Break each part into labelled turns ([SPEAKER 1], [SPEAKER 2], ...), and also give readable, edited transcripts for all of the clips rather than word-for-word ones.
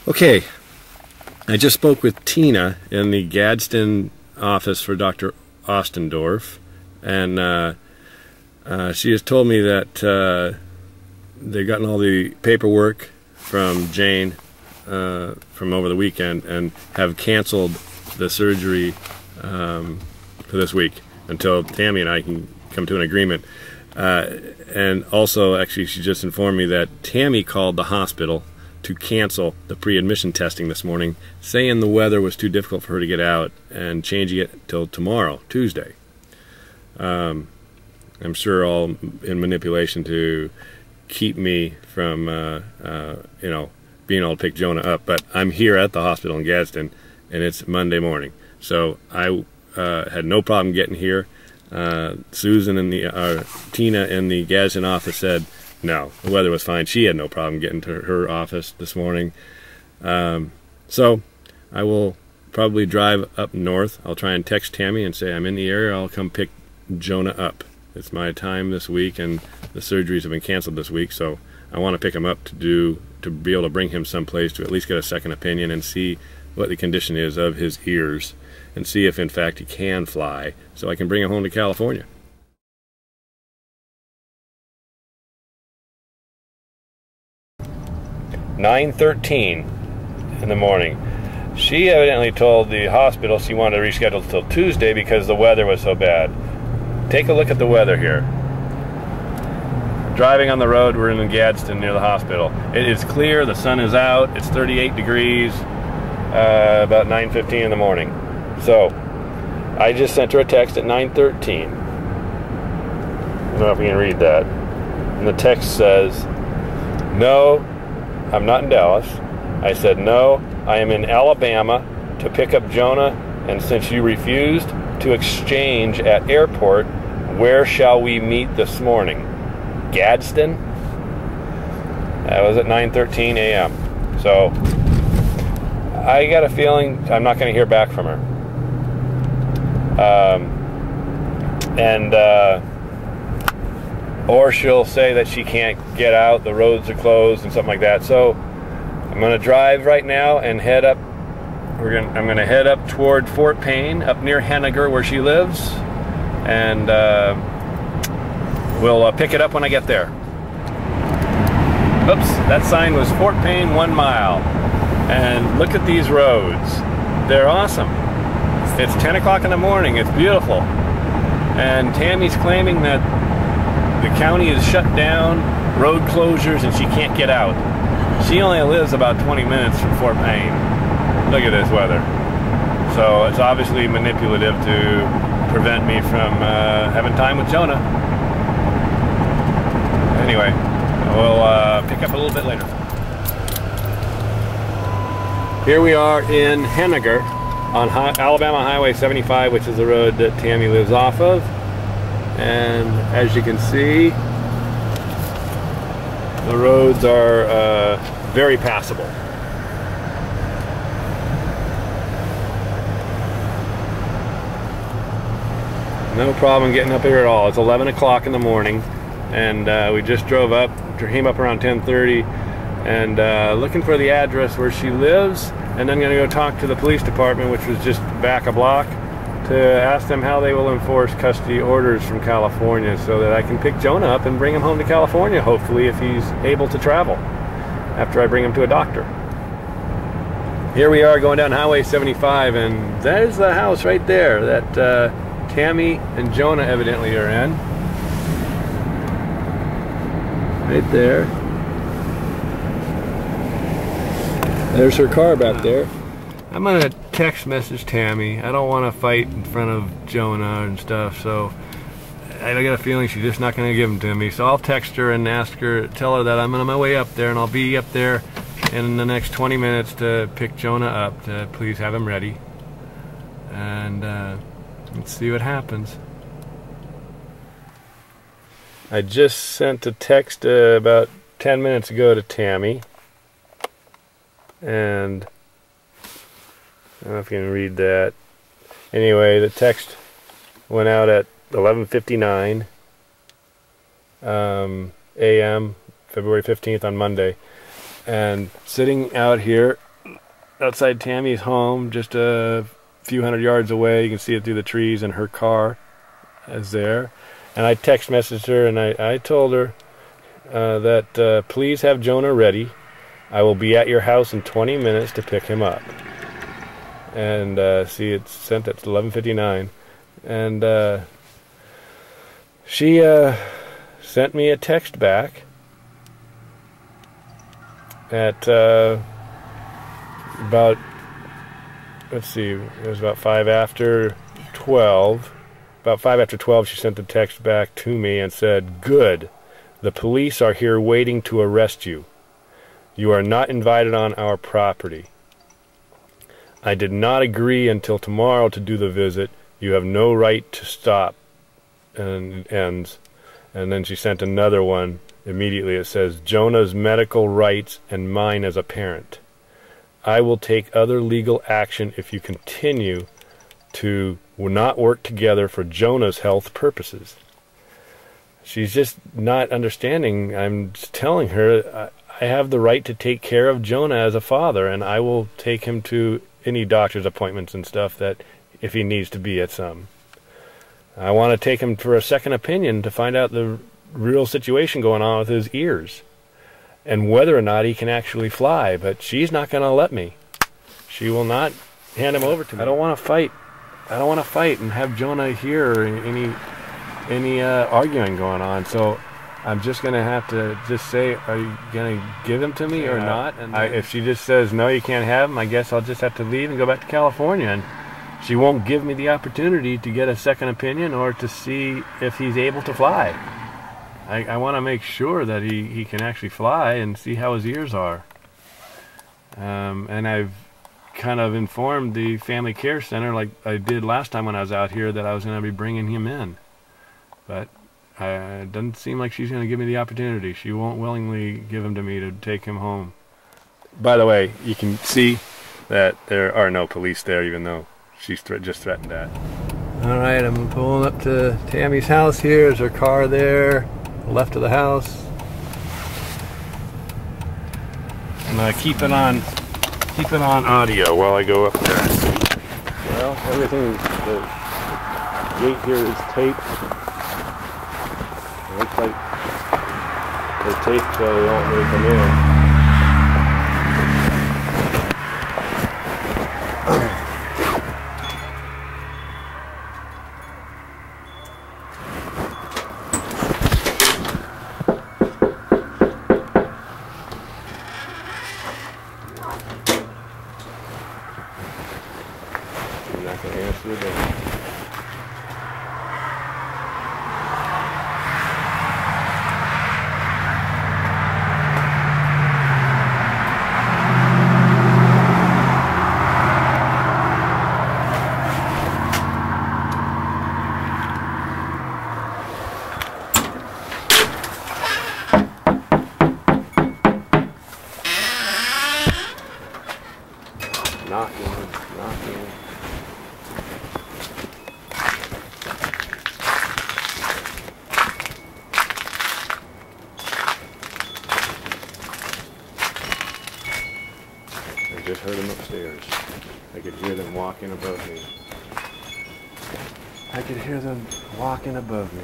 [SPEAKER 1] Okay, I just spoke with Tina in the Gadsden office for Dr. Ostendorf, and she has told me that they've gotten all the paperwork from Jane from over the weekend and have canceled the surgery for this week until Tammy and I can come to an agreement. And also, actually, she just informed me that Tammy called the hospital to cancel the pre-admission testing this morning, saying the weather was too difficult for her to get out and changing it till tomorrow, Tuesday. I'm sure all in manipulation to keep me from, you know, being able to pick Jonah up. But I'm here at the hospital in Gadsden, and it's Monday morning. So I had no problem getting here. Susan and Tina in the Gadsden office said, no, the weather was fine. She had no problem getting to her office this morning. So I will probably drive up north. I'll try and text Tammy and say I'm in the area. I'll come pick Jonah up. It's my time this week, and the surgeries have been canceled this week, so I want to pick him up to be able to bring him someplace to at least get a second opinion and see what the condition is of his ears and see if in fact he can fly, so I can bring him home to California. "9:13 in the morning. She evidently told the hospital she wanted to reschedule until Tuesday because the weather was so bad. Take a look at the weather here. Driving on the road, we're in Gadsden near the hospital. It is clear, the sun is out, it's 38 degrees, about 9:15 in the morning. So, I just sent her a text at 9:13. I don't know if you can read that. And the text says, no, I'm not in Dallas. I said, no, I am in Alabama to pick up Jonah, and since you refused to exchange at airport, where shall we meet this morning? Gadsden?" That was at 9:13 a.m. So, I got a feeling I'm not going to hear back from her. Or she'll say that she can't get out, the roads are closed and something like that. So I'm going to drive right now and head up. I'm going to head up toward Fort Payne, up near Henniger where she lives, and we'll pick it up when I get there. Oops, that sign was Fort Payne 1 mile. And look at these roads. They're awesome. It's 10 o'clock in the morning. It's beautiful. And Tammy's claiming that the county is shut down, road closures, and she can't get out. She only lives about 20 minutes from Fort Payne. Look at this weather. So it's obviously manipulative to prevent me from having time with Jonah. Anyway, we'll pick up a little bit later. Here we are in Henniger on Alabama Highway 75, which is the road that Tammy lives off of. And as you can see, the roads are very passable. No problem getting up here at all. It's 11 o'clock in the morning, and we just drove up, came up around 10:30, and looking for the address where she lives, and then going to go talk to the police department, which was just back a block, to ask them how they will enforce custody orders from California so that I can pick Jonah up and bring him home to California, hopefully, if he's able to travel, after I bring him to a doctor. Here we are going down Highway 75, and there's the house right there that Tammy and Jonah evidently are in. Right there. There's her car back there. I'm gonna text message Tammy. I don't want to fight in front of Jonah and stuff, so I got a feeling she's just not gonna give them to me. So I'll text her and ask her, tell her that I'm on my way up there, and I'll be up there in the next 20 minutes to pick Jonah up, to please have him ready. And let's see what happens. I just sent a text about 10 minutes ago to Tammy. And I don't know if you can read that. Anyway, the text went out at 11:59 a.m. February 15th on Monday. And sitting out here outside Tammy's home, just a few hundred yards away. You can see it through the trees, and her car is there. And I text messaged her, and I told her that please have Jonah ready. I will be at your house in 20 minutes to pick him up. And see, it's sent at 11:59. And she sent me a text back at about, let's see, it was about 5 after 12. About 5 after 12, she sent the text back to me and said, "Good. The police are here waiting to arrest you. You are not invited on our property. I did not agree until tomorrow to do the visit. You have no right to stop." And it ends. And then she sent another one immediately. It says, "Jonah's medical rights and mine as a parent. I will take other legal action if you continue to not work together for Jonah's health purposes." She's just not understanding. I'm telling her I have the right to take care of Jonah as a father, and I will take him to any doctor's appointments and stuff that if he needs to be at some. I want to take him for a second opinion to find out the real situation going on with his ears and whether or not he can actually fly, but she's not going to let me. She will not hand him over to me. I don't want to fight. I don't want to fight and have Jonah hear any arguing going on, so I'm just going to have to just say, are you going to give him to me or not? And if she just says, no, you can't have him, I guess I'll just have to leave and go back to California. And she won't give me the opportunity to get a second opinion or to see if he's able to fly. I want to make sure that he can actually fly and see how his ears are. And I've kind of informed the family care center, like I did last time when I was out here, that I was going to be bringing him in. But it doesn't seem like she's going to give me the opportunity. She won't willingly give him to me to take him home. By the way, you can see that there are no police there, even though she's just threatened that. Alright, I'm pulling up to Tammy's house here. There's her car there, left of the house. I'm going to keep it on audio while I go up there. Well, everything, the gate here is taped. It looks like they're taped so they won't really come in. I'm not going to answer the door. Knocking. I just heard them upstairs. I could hear them walking above me. I could hear them walking above me.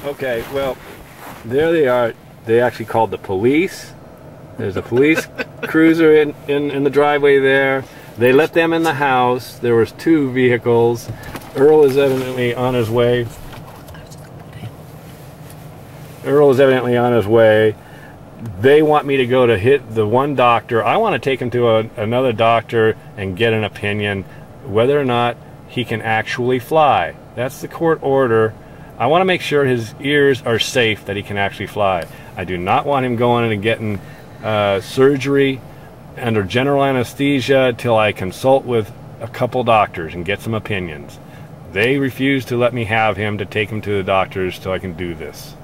[SPEAKER 1] Okay, well, there they are. They actually called the police. There's a police cruiser in the driveway there. They let them in the house. There was 2 vehicles. Earl is evidently on his way. They want me to go to hit the one doctor. I want to take him to another doctor and get an opinion whether or not he can actually fly. That's the court order. I want to make sure his ears are safe, that he can actually fly. I do not want him going in and getting surgery under general anesthesia till I consult with a couple doctors and get some opinions. They refuse to let me have him to take him to the doctors till I can do this.